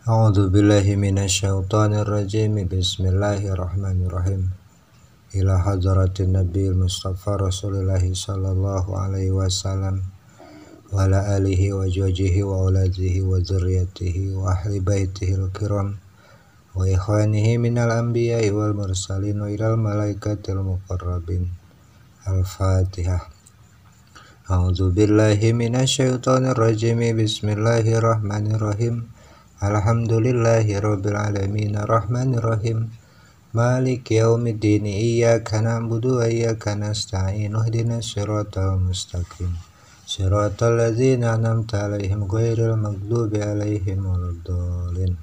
A'udzu billahi minasyaitonir rajim. Bismillahirrahmanirrahim. Ila hadratin nabiyil mustafa Rasulillah sallallahu alaihi wasallam wa ala alihi wa zawjihi wa auladihi wa dzurriyyatihi wa ahli baitihil kiram wa ikhwanihi minal anbiya'i wal mursalin wa ilal malaikatil muqarrabin. Al-Fatihah. A'udzu billahi minasyaitonir rajim. Bismillahirrahmanirrahim. Alhamdulillahi rabbil alamin arrahmanir rahim maliki yaumiddin iyyaka na'budu wa iyyaka nasta'in ihdinas siratal mustaqim siratal ladzina an'amta 'alaihim ghairil maghdubi 'alaihim waladdallin.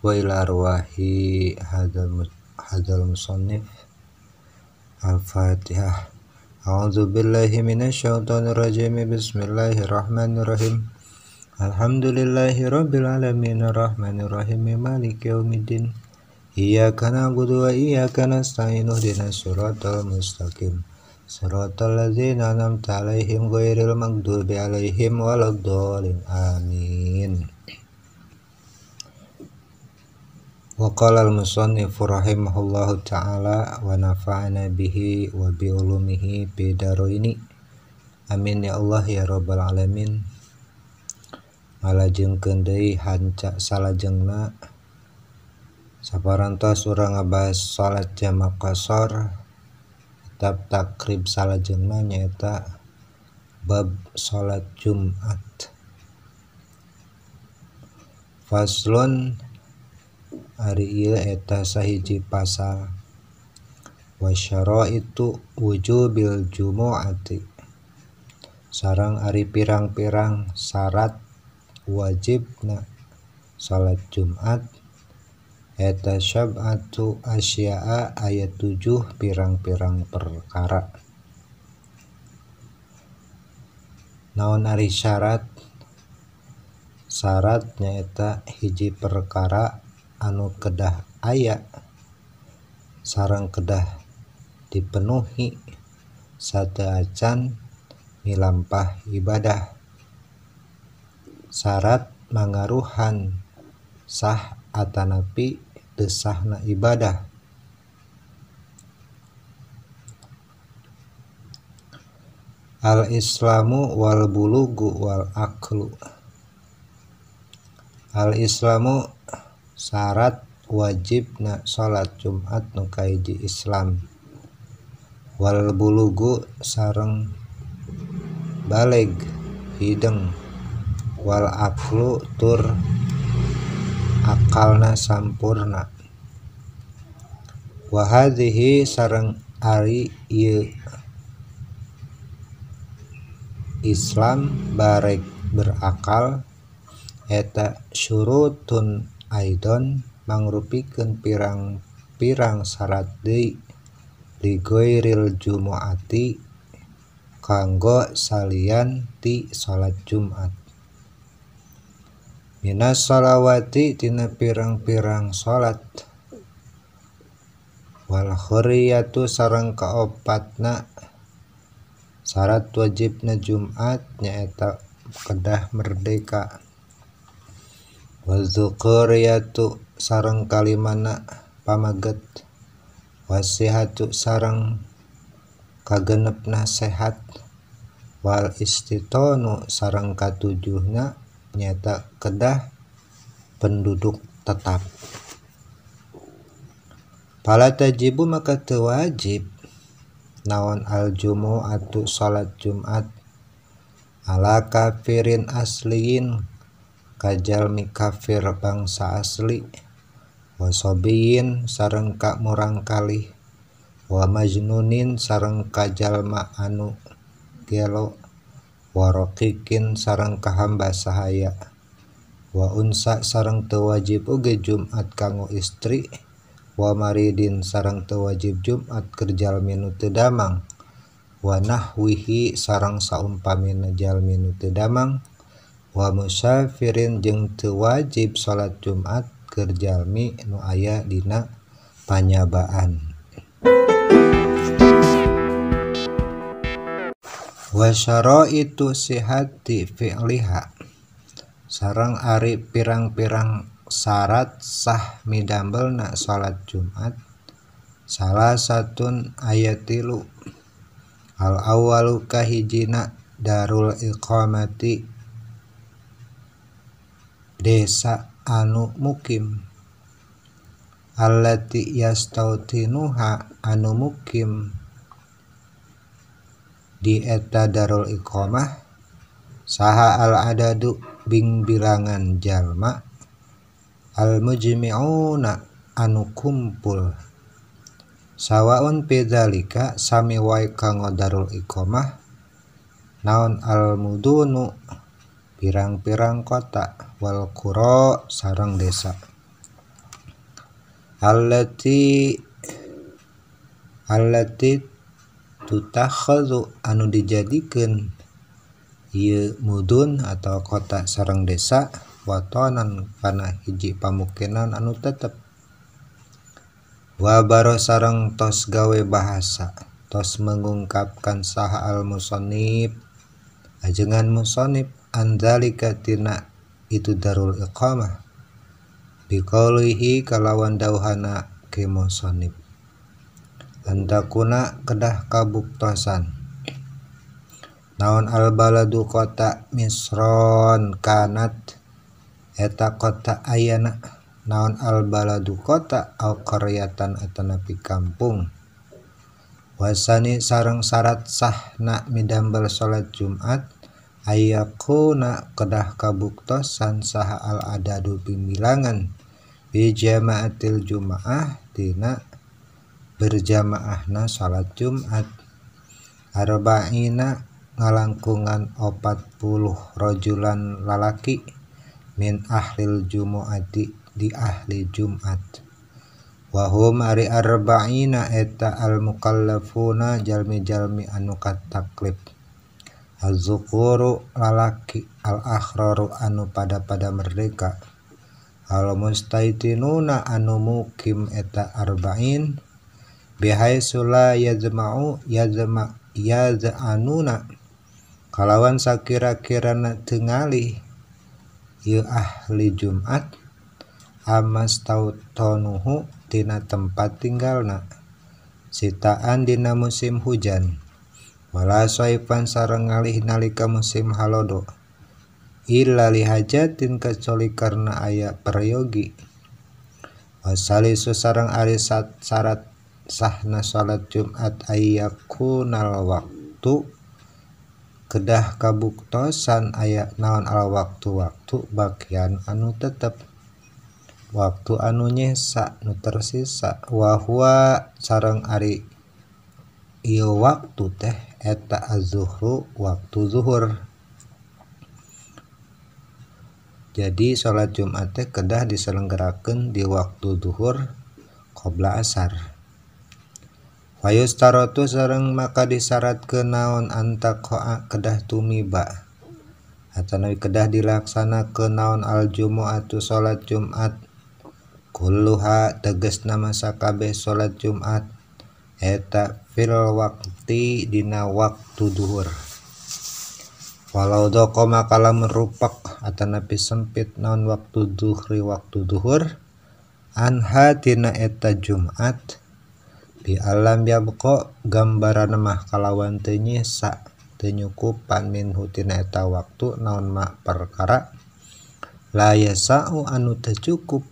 Wa ila arwahi hadzal musannif. Al-Fatihah. A'udzu billahi minasyaitonir rajim. Bismillahirrahmanirrahim. Alhamdulillahi rabbil alamin arrahmanir rahim maliki yaumiddin iyyaka na'budu wa iyyaka nasta'in ihdinas siratal mustaqim siratal ladzina an'amta 'alaihim ghairil maghdubi 'alaihim waladdallin. Amin. Wa qala al-musannif rahimahullahu ta'ala wa nafa'ana bihi wa bi ulumihi bidaraini. Amin ya Allah ya rabbal alamin. Malajengkeun deui hanca salajengna saparantos urang ngabahas salat jamak qashar. Kitab takrib salajengna nyaeta bab salat Jumat. Faslun ari ieu eta sahiji pasal. Wa syaraitu wujubil jumu'ati. Sareng ari pirang-pirang syarat wajibna salat Jumat eta syab'atu asya'a ayat 7 pirang-pirang perkara. Naon ari syarat? Syarat nyaeta hiji perkara anu kedah aya sareng kedah dipenuhi sateu acan milampah ibadah. Syarat mangaruhan sah atanapi teu sahna ibadah. Al-islamu wal bulugu wal aqlu. Al-islamu syarat wajibna salat Jumat nu kahiji Islam. Wal bulugu sareng baleg hideng. Wal aqlu tur akalna sampurna. Wa hadhihi sareng ari ieu Islam bareg berakal eta syurutun aidon mangrupikeun pirang-pirang syarat deui li ghairil jumu'ati kanggo salian ti salat Jumat. Minas salawati tina pirang-pirang salat. Wal khuriyatu sareng kaopatna syarat wajibna Jumat nyaeta kedah merdeka. Wal dzukuriyatu sareng kalimana pamaget. Wasihatu sareng kagenepna sehat. Wal istitonu sareng katujuhna nyata kedah penduduk tetap. Fala tajibu maka teu wajib naon al-jumu'atu salat Jumat ala kafirin asliin kajalmi kafir bangsa asli wa sobiyin sareng ka murang kalih wa majnunin sareng kajalma anu gelo wa raqiqin sareng ka hamba sahaya wa unsa sareng teu wajib oge Jumat kanggo istri wa maridin sareng teu wajib Jumat keur jalmi nu teu damang wa nahwihi sareng saumpamina jalmi nu teu damang wa musafirin jeung teu wajib salat Jumat keur jalmi nu aya dina panyabaan. Wa syaraitu sihhati fi'liha sareng ari pirang-pirang syarat sah midambeulna salat Jumat. Salah satun ayat 3. Al awwalu kahijina darul iqamati desa anu mukim. Allati yastautinuha anu mukim di eta darul iqamah saha al adadu bing bilangan jalma al mujmi'una anu kumpul sawaun pidzalika sami wae kanggo darul iqamah naon al mudunu pirang-pirang kota wal qura sareng desa allati tutakhadhu anu dijadikeun ieu mudun atau kota sareng desa watonan kana hiji pamukinan anu tetep. Wa baro sareng tos gawe bahasa tos mengungkapkan saha al musannif ajengan musannif andzalika tina itu darul iqamah biqaulihi kalawan dauhana ke musannif antakuna kedah kabuktosan naon al baladu kota misron kanat eta kota ayana naon al baladu kota au qaryatan atanapi kampung wasani sareng syarat sahna midambel salat Jumat ayakuna kedah kabuktosan saha al adadu bilangan bi jamaatil jumaah tina berjamaahna salat Jumat arba'ina ngalangkungan 40 rajulan lalaki min ahlil jumu'ati di ahli Jumat wahum ari arba'ina eta al mukallafuna jalmi-jalmi anu kataklif az-zukuru lalaki al akhraru anu pada merdeka al mustaitinuna anu mukim eta arba'in bihaitsu la yaz'anuna kalawan sakira-kirana tengali ieu ahli Jumat amastautonuhu tina tempat tinggalna sitaan dina musim hujan wala saifan sareng ngalih nalika musim halodo illa lihajatin kecuali karena aya prayogi wasalisu sareng ari syarat sahna salat Jumat ayyakunal waktu kedah kabuktosan aya naon al waktu bagian anu tetep waktu anu nyesa nu tersisa wa huwa sareng ari ieu waktu teh eta az-zuhru waktu zuhur. Jadi salat Jumat teh kedah diselenggarakeun di waktu zuhur qabla asar. Fayustaratu sareng maka disyaratkeun naon antaqa'a kedah tumiba atanawi kedah dilaksanakeun naon al jumu'atu salat Jumat kulluha tegasna masa kabeh salat Jumat eta fil waqti dina waktu zuhur walau daqoma kalamun rupak atanapi sempit naon waktu zuhri waktu zuhur anha tina eta Jumat di alam yabqa gambaran mah kalawan teu nyesa teu nyukupan minhu tina eta waktu naon ma perkara la yasau anu teu cukup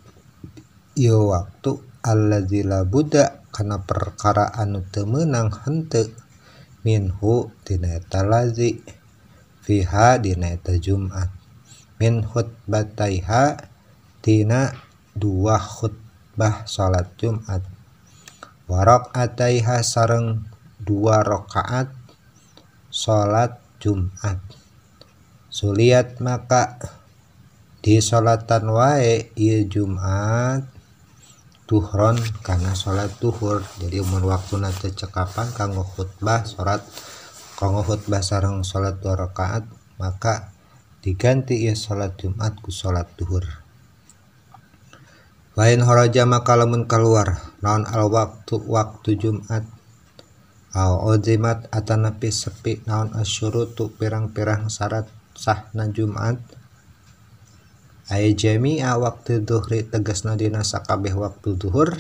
ieu waktu allazi la budda kana perkara anu teu meunang henteu minhu tina eta lazi fiha dina eta Jumat min khutbataiha tina dua khutbah salat Jumat warok ataiha sareng 2 rakaat salat Jumat suliat maka disolatan wae ieu Jumat tuhron kana salat duhur jadi mun waktuna teu cekapan kanggo khutbah sareng salat 2 rakaat maka diganti ieu salat Jumat ku salat duhur. Lain haraja maka lamun keluar naon al waktu Jumat au ozimat atanapi sepi naon asyurutu pirang-pirang syarat sahna Jumat Aya jami'a waktu duhri tegasna dina sakabeh waktu duhur,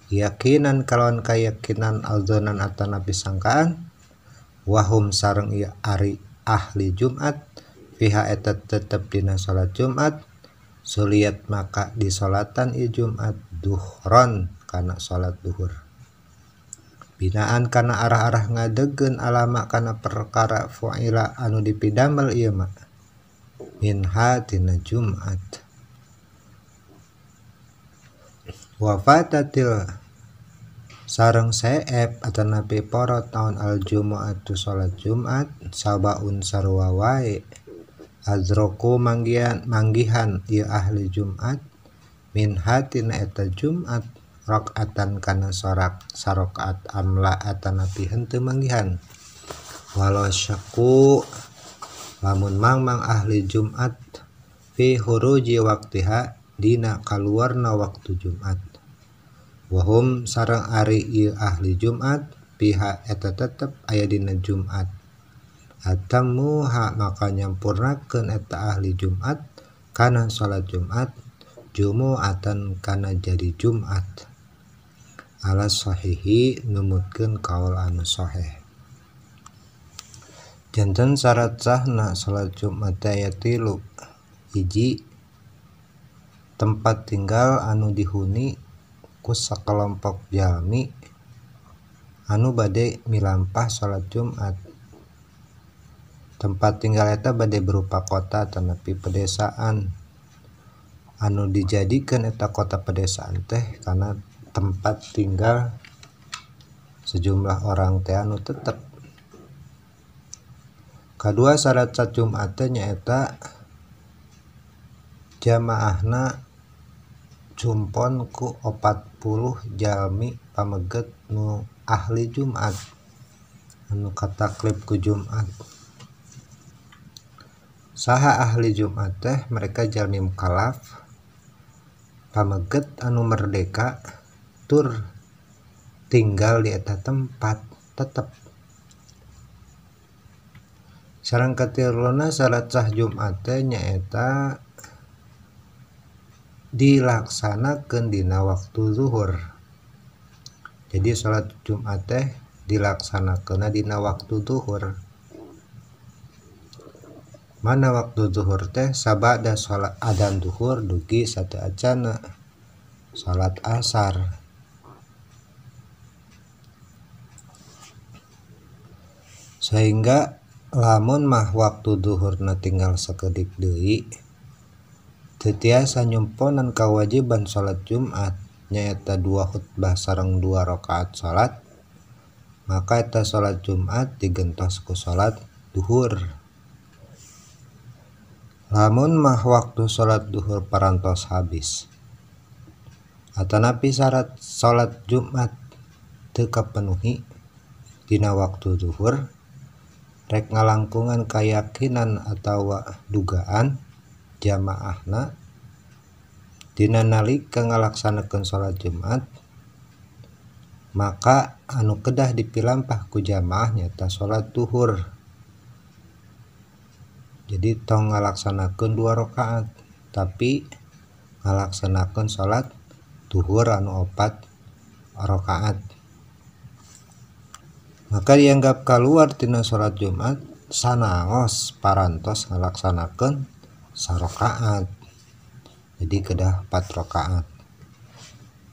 yakinan kalawan kayakinan aldonan atana pisangkaan, wahum sareng ieu ari ahli Jumat fiha eta tetep dina salat Jumat, suliat maka disolatan ieu Jumat duhron kana salat duhur. Binaan kana arah-arah ngadegkeun alama kana perkara fu'ila anu dipidamel ieu mah minha tina Jumat. Wafatatil sareng seep atanapi porot naon al jumu'atu salat Jumat sabaun sarua wae azroku manggihan ieu ahli Jumat minha tina eta Jumat rakaatan kana sarakaat amla atanapi henteu manggihan. Walau syaku lamun mangmang ahli Jumat fi huruji waktiha dina kaluarna waktu Jumat, wahum sareng ari ieu ahli Jumat piha eta tetep aya dina Jumat, atamuha maka nyampurnakeun eta ahli Jumat kana salat Jumat jumu'atan kana jadi Jumat, ala sahihi numutkeun kaul anu sahih. Janten syarat sahna salat Jumat aya 3. Hiji, tempat tinggal anu dihuni ku sakelompok jalmi anu bade milampah salat Jumat. Tempat tinggal eta bade berupa kota tanapi pedesaan. Anu dijadikeun eta kota pedesaan teh kana tempat tinggal sejumlah orang teh anu tetep. Kadua syarat salat Jumat teh nyaeta jamaahna cumpon ku 40 jalmi pameget nu ahli Jumat anu kataklif ku Jumat. Saha ahli Jumat teh mereka jalmi mukallaf pameget anu merdeka tur tinggal di eta tempat tetep. Sareng katiluna salat sah Jumat teh nyaeta dilaksanakeun dina waktu zuhur. Jadi salat Jumat teh dilaksanakeunna dina waktu zuhur. Mana waktu zuhur teh sabada salat adzan zuhur dugi sateacana salat asar. Sehingga lamun mah waktu zuhurna tinggal sakedik deui teu tiasa nyumponan kawajiban salat Jumat nyaeta 2 khutbah sareng 2 rakaat salat, maka eta salat Jumat digentos ku salat duhur. Lamun mah waktu salat duhur parantos habis atanapi syarat salat Jumat teu kapenuhi dina waktu zuhur, rek ngalangkungan keyakinan atawa dugaan jamaahna dina nalika ngalaksanakeun salat Jumat, maka anu kedah dipilampah ku jamaah nyaeta salat duhur. Jadi tong ngalaksanakeun 2 rakaat tapi ngalaksanakeun salat duhur anu 4 rakaat. Maka dianggap kaluar tina salat Jumat sanaos parantos ngalaksanakeun sarakaat. Jadi kedah 4 rakaat.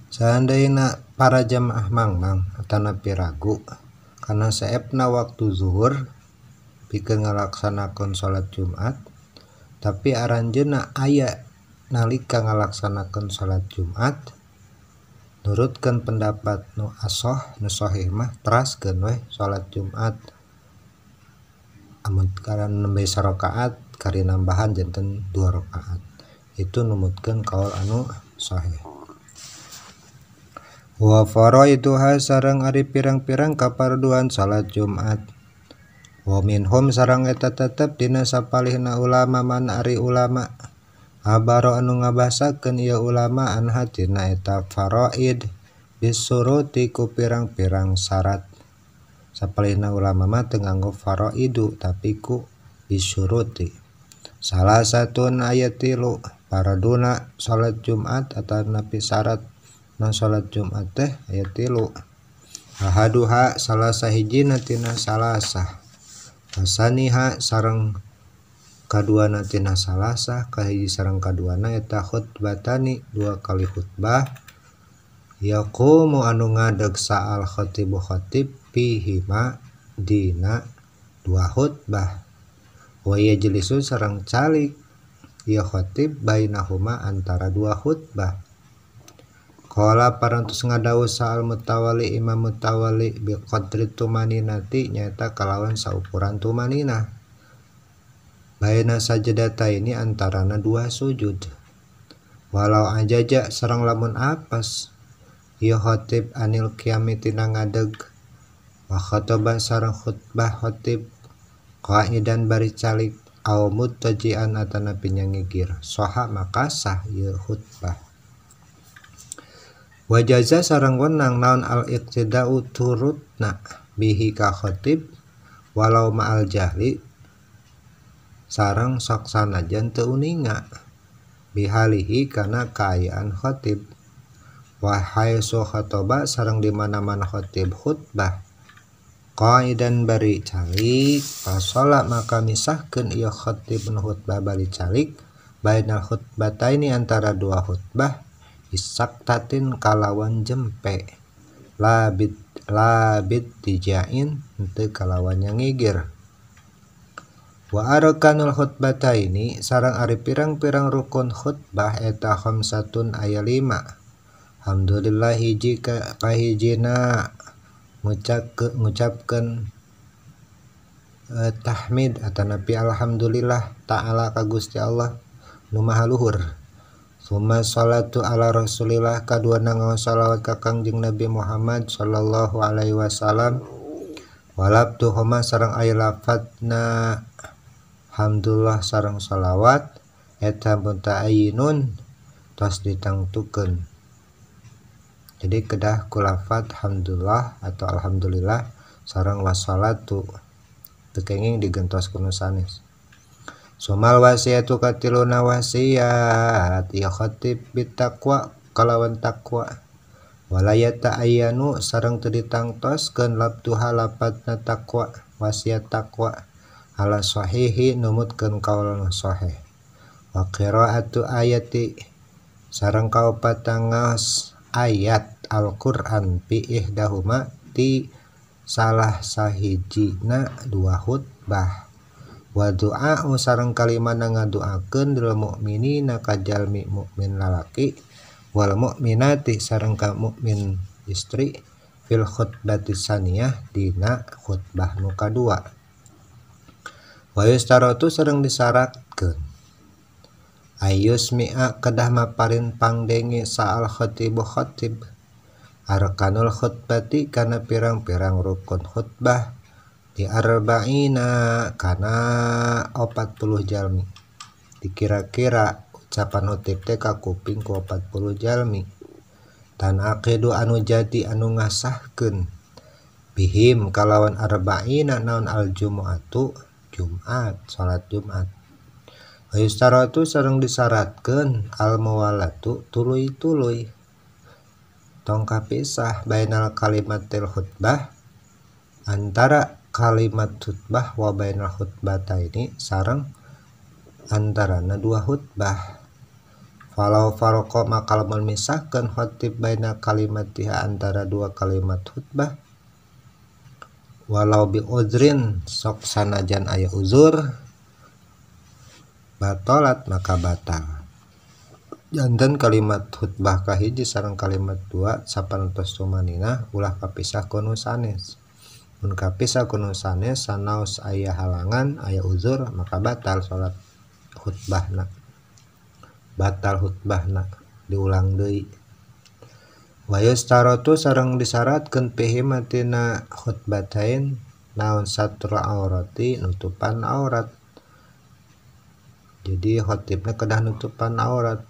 Seandainya para jamaah mangmang atanapi ragu karena saepna waktu zuhur pikeun ngalaksanakeun salat Jumat, tapi aranjeunna aya nalika ngalaksanakeun salat Jumat, nurutkeun pendapat nu asoh nu sahih mah teraskeun we salat Jumat. Amun karan nembe sarakaat kari nambahan janten 2 rakaat. Itu numutkeun kaul anu sahih. Wa faraiduha sareng ari pirang-pirang kaparduan salat Jumat. Wa minhum sareng eta tetep dina sapalihna ulama man ari ulama abaro anu ngabasakeun ieu ulama anha tina eta faraid bisuruti ku pirang-pirang syarat. Sapalihna ulama mah teu nganggo faraidu tapi ku bisuruti. salah satu ayat tilu paraduna salat Jumat atau napi syarat na salat Jumat teh ayat tilu ahaduha salah sahijina tina salasah asaniha sareng kaduana tina salasah kahiji sareng kaduana eta khutbatani dua kali khutbah yaqumu anu ngadeg saal khatibu khatib pihima dina dua khutbah wa yajlisu sareng calik ya khatib bainahuma antara dua khutbah. Qala parantos ngadawu saal mutawali imam mutawali biqadri tumaninati nyata kalawan saukuran tumanina baina sajdata ini antarana dua sujud walau ajaja sareng lamun apes ya khatib anil qiyami tina ngadeg wa khataba sareng khutbah khatib qaidan bari calik au muttajian atana pinyangigir soha maka sah ieu khutbah wajaza sareng wenang naon al iqtida'u turutna bihi ka khatib walau ma'al jahli sareng sok sanajan teu uninga bihalihi kana kaayaan khatib wa haitsu khataba sareng di mana-mana khatib khutbah qaidan bari calik fasala maka misahkeun ieu khatib khutbah bari calik bainal khutbataini antara dua khutbah isaktatin kalawan jempe labit tijain henteu kalawan nyangigir wa arkanul khutbataini sareng ari pirang-pirang rukun khutbah eta khamsatun aya 5 alhamdulillah hiji ka hijina ngucapkeun tahmid atanapi alhamdulillah ta'ala ka Gusti Allah nu maha luhur summa sholatu ala rasulillah kaduana ngaos shalawat ka Kangjeng Nabi Muhammad sallallahu alaihi wasallam walabtu homa sareng aya lafadzna hamdulillah sareng shalawat eta muta'ayyinun tos ditangtukeun. Jadi kedah kulafat hamdulillah atau alhamdulillah sareng wassalatu tekenging digentos kuno sanes. Sumal wasiatu katiluna wasiat ya khatib bitaqwa kalawan taqwa walayata ayanu sareng teu ditangtoskeun labtuha lapatna taqwa wasiat taqwa ala sahihi numutkeun kaul sahih wa qiraatu ayati sareng kaopatangas ayat Al-Qur'an fi ihdahuma ti salah sahijina dua khutbah wa du'a sareng kalimana ngaduakeun lil mukminina ka jalmi mukmin lalaki wal mukminati sareng ka mukmin istri fil khutbati saniyah dina khutbah nu kadua wa yustaratu sareng disyaratkeun ayus mi'a kedah maparin pangdengi saal khatibu khatib arkanul khutbati kana pirang-pirang rukun khutbah di arba'ina kana 40 jalmi dikira-kira ucapan khatib teh ka kuping ku 40 jalmi tan aqidu anu jadi anu ngasahkeun bihim kalawan arba'ina naon al jumu'atu Jumat salat Jumat ayustaratu sareng disyaratkeun al mawalatu tuluy-tuluy tong kapisah bainal kalimatil khutbah antara kalimat khutbah wa bainal khutbataini sareng antarana dua khutbah falau farqa maka lamun misahkeun khatib baina kalimatiha antara dua kalimat khutbah walau bi uzrin sok sanajan aya uzur batalat maka batal janten kalimat khutbah kahiji sareng kalimat dua sapantos tumanina ulah kapisah kuno sanes mun kapisah kuno sanes sanaos aya halangan aya uzur maka batal salat khutbahna batal khutbahna diulang deui wa yustaratu sareng disyaratkeun pihi matina khutbatain naon satrul aurati nutupan aurat. Jadi khatibna kedah nutupan aurat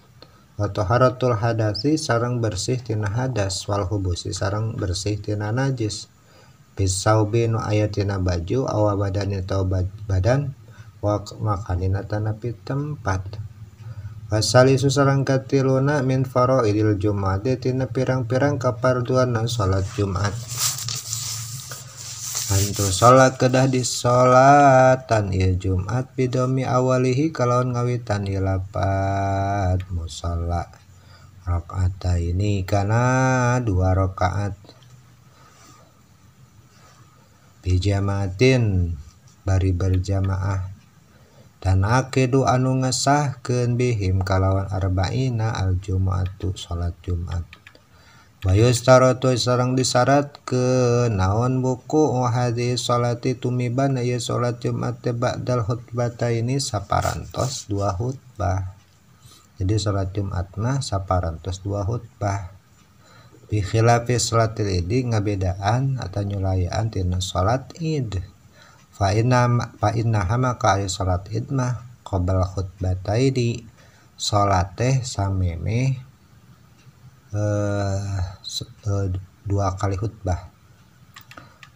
wa taharatul hadasi sareng bersih tina hadas wal hubusi sareng bersih tina najis bisaubi nu aya tina baju awa badani atau badan wa makanina tanapi tempat. Wasalisu sareng katiluna min faraidil Jum'ati tina pirang-pirang kaparduanna salat Jumat. Antu salat kedah di salatan ieu Jumat bidomi awalihi kalawan ngawitan ieu lapat musalla rakaataini kana 2 rakaat bijamaatin bari berjamaah dan akidu anu ngesahkeun bihim kalawan arba'ina al Jumu'atu salat Jumat. Wayustaratu sareng disyaratkeun naon buku hadis salati tumiban aya salat Jumat ba'dal khutbataini saparantos 2 khutbah. Jadi salat Jumat mah saparantos 2 khutbah. Bi khilafi salatil idi ngabedaan atau nyulayaan tina salat id. Fa inna maka aya salat id mah qabla khutbataini salat teh samemeh 2 kali khutbah.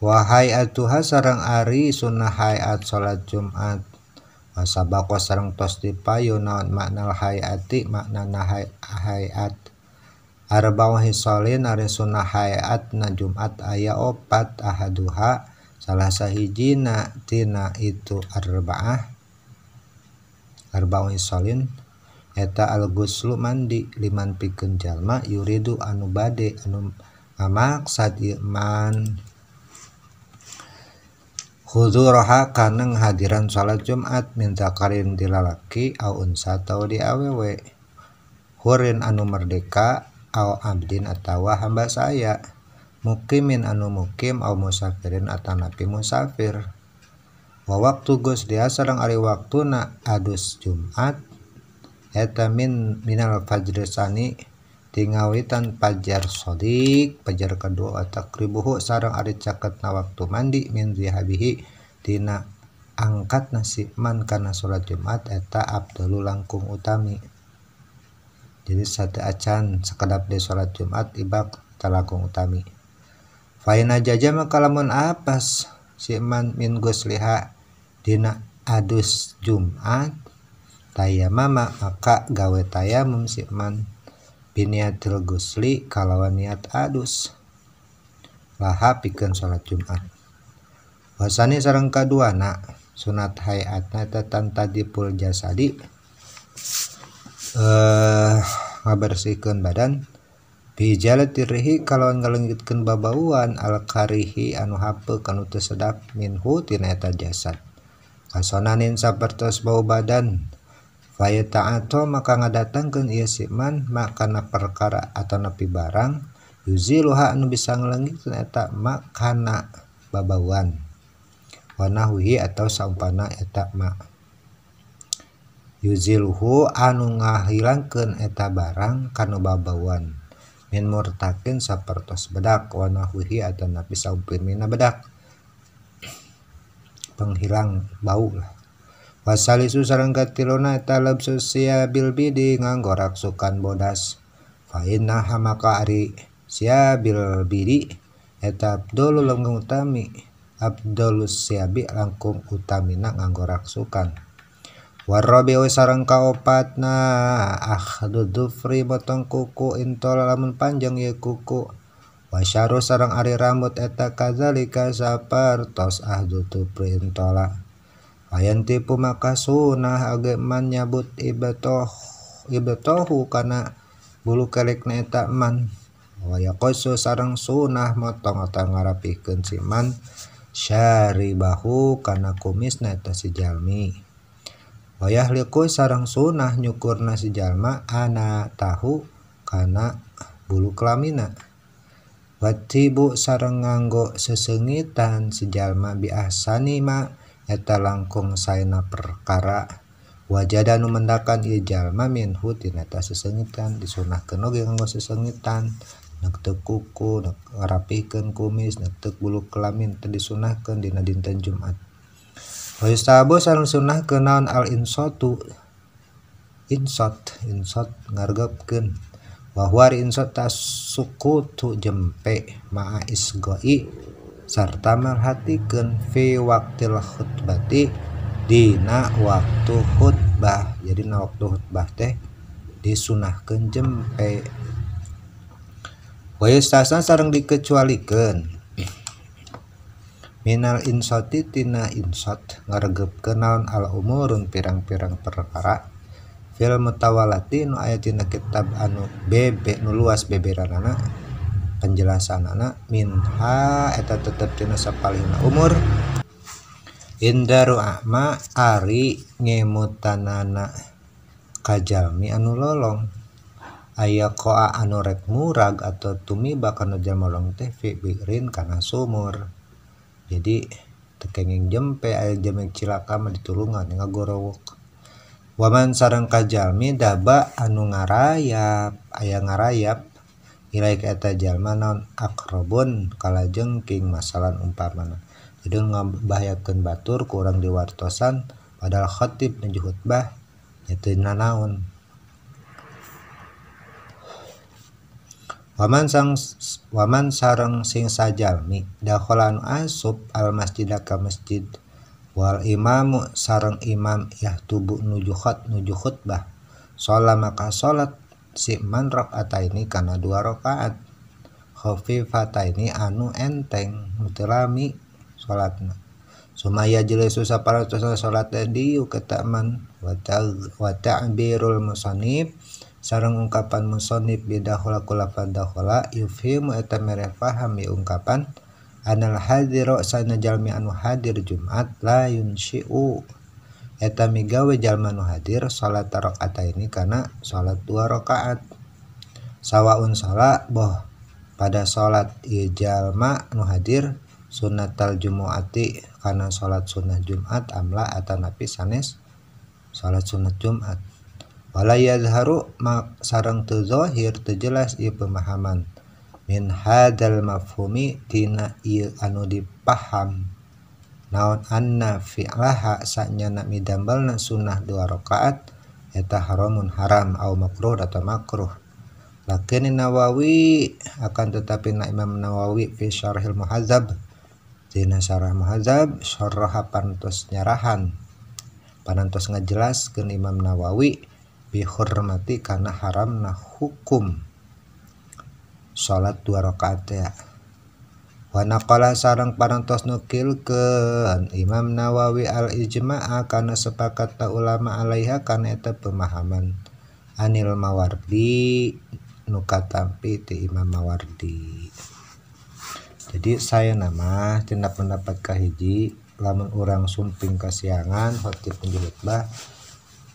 Wa hayatuha sareng ari sunnah hayat salat Jumat. Wasabaqo sareng tos dipayu naon makna hayati maknana hayat. Arba'u hisolin ari sunnah hayat na Jumat aya 4 ahaduha salah sahijina tina itu arba'u hisolin eta al-ghuslu mandi liman pikeun jalma yuridu anu bade anu maksad iman huzuraha kana hadiran salat Jumat min zakarin di lalaki au unsa tau di awewe hurin anu merdeka au abdin atawa hamba saya mukimin anu mukim au musafirin atanapi musafir wa waktu geus dia sareng ari waktuna adus Jumat eta minal fajr sani tingawitan fajar shadiq fajar kedua takribuhu sareng ari caketna waktu mandi min zihabihi tina angkat nasiman kana salat Jumat eta afdalul langkung utami. Jadi sate acan sakedap di salat Jumat ibak talangkung utami. Faina jaja maka lamun apas siman min gusliha dina adus Jumat tayamama maka gawe tayamum siman biniatil gusli kalawan niat adus laha pikeun salat Jumat. Wasani sareng kaduana sunat hayatna tatan tadipul jasadi ngabersihkeun badan bijalatirhi kalawan ngaleungitkeun babauan al karihi anu hapeu kanu teu sedap minhu tina eta jasad kasonanin sapertos bau badan faya ta'ato maka ngadatangkeun ieu siman makana perkara atau nepi barang yuziluha anu bisa ngaleungitkeun eta makana babauan wanahwi atau saumpana eta ma yuziluhu anu ngahilangkeun eta barang kanu babauan min murtakin sapertos bedak wanahwi atau nepi saumpirna bedak penghilang bau lah. Wasalisu sareng katiluna eta labsu siabil bidi nganggo raksukan bodas fa inna hamaka ari siabil bidi eta abdulul langkung utami abdulus siabi langkung utamina nganggo raksukan warabiu sareng kaopatna akhdu dhufri potong kuku intol lamun panjang ye kuku wasyaru sareng ari rambut eta kadzalika sapertos ahdu dhufri intola ayan tipu maka sunah ageman nyabut ibatohu kana bulu kelekna eta man waya qosu sareng sunah motong atau ngarapikeun siman syaribahu kana kumisna eta si jalmi wayah liku sareng sunah nyukurna si jalma ana tahu kana bulu kelamina watibu sareng nganggo sesengitan si jalma biasani ma eta langkung saena perkara wajada nu mendakan ieu jalma minhu tina eta sesengitan disunahkeun oge nganggo sesengitan neuk teu kuku neuk ngarapikeun kumis neuk teu bulu kelamin teu disunahkeun dina dinten Jumat. Wa yustahabu sareng sunahkeun naon al insatu insot ngargepkeun wa huwa insot tasukutu jempe ma'a isgoi sarta merhatikeun fi waqtil khutbati dina waktu khutbah. Jadi na waktu khutbah teh disunahkeun jempe. Wa yustasna sareng dikecualikeun minal insoti tina insot ngaregepkeun naon al umurun pirang-pirang perkara fil mutawalati nu aya tina kitab anu bebe nu luas beberanana penjelasanana minha eta tetep tina sapalihna umur indaru a'ma ari ngemutanana kajalmi anu lolong aya qoa anu rek murag atau tumiba kana jalma lolong teh fi birin kana sumur. Jadi tekenging jempe aya jemeng cilaka mah ditulungan ngagorowok. Waman sareng kajalmi daba anu ngarayap aya ngarayap nilai ka eta jalma naon akrobun kalajengking masalan umpamana. Jadi ngabahayakeun batur ku urang diwartosan padahal khatib nuju khutbah nya teu nanaon. Waman sareng sing sajalmi dakhala anu asup al masjid ka masjid wal imamu sareng imam yahtubu nuju khutbah sholat maka salat si man rakaataini kana 2 rakaat khafifataini anu enteng mutelami salatna sumaya jelesu saparatosna salat diu ketaman wa ta'birul musannif sareng ungkapan musannif bidakhala kulafad dakhala yufhimu eta mere paham ya ungkapan anal hadiru sana jalmi anu hadir Jumat la yunshi'u eta migawe jalma anu hadir salat rakaataini kana salat 2 rakaat sawaun sala boh pada salat ieu jalma anu hadir sunnatal jumuati kana salat sunnah Jumat amla atanapi sanes salat sunnah Jumat wala yazharu sareng teu zahir teu jelas ieu pemahaman min hadzal mafhumi tina ieu anu dipaham naon anna fi'laha sanyana midambalna sunnah 2 rakaat eta haramun haram au makruh atau makruh. Lakin Nawawi akan tetapi na Imam Nawawi fi syarhil muhadzab tina syarah muhadzab syarah pantos nyarahan panantos ngajelaskeun Imam Nawawi bi hurmati kana haramna hukum salat 2 rakaat ya. Wa naqala sareng parantos nukilkeun Imam Nawawi al ijma'a kana sepakat ulama alaiha kana eta pemahaman anil Mawardi nu katampi ti Imam Mawardi. Jadi saya nama tina pendapat kahiji lamun urang sumping kasiangan khatib khutbah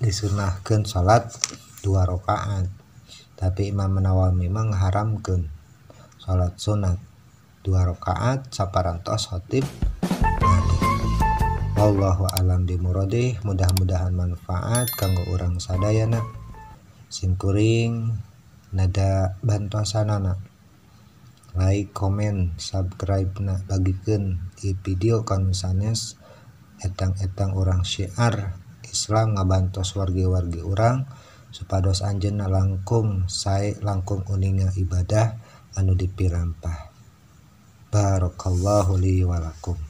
disunahkeun salat 2 rakaat. Tapi Imam Nawawi memang haramkeun salat sunat 2 rakaat saparantos khatib. Wallahu alam bimuradih. Mudah-mudahan manfaat kanggo urang sadayana. Simkuring nada bantosanana. Like, comment, subscribe na bagikeun i video kanu sanes etang-etang urang syiar Islam ngabantos wargi-wargi urang supados anjeunna langkung sae langkung uninga ibadah anu dipirampah. Barakallahu li wa lakum.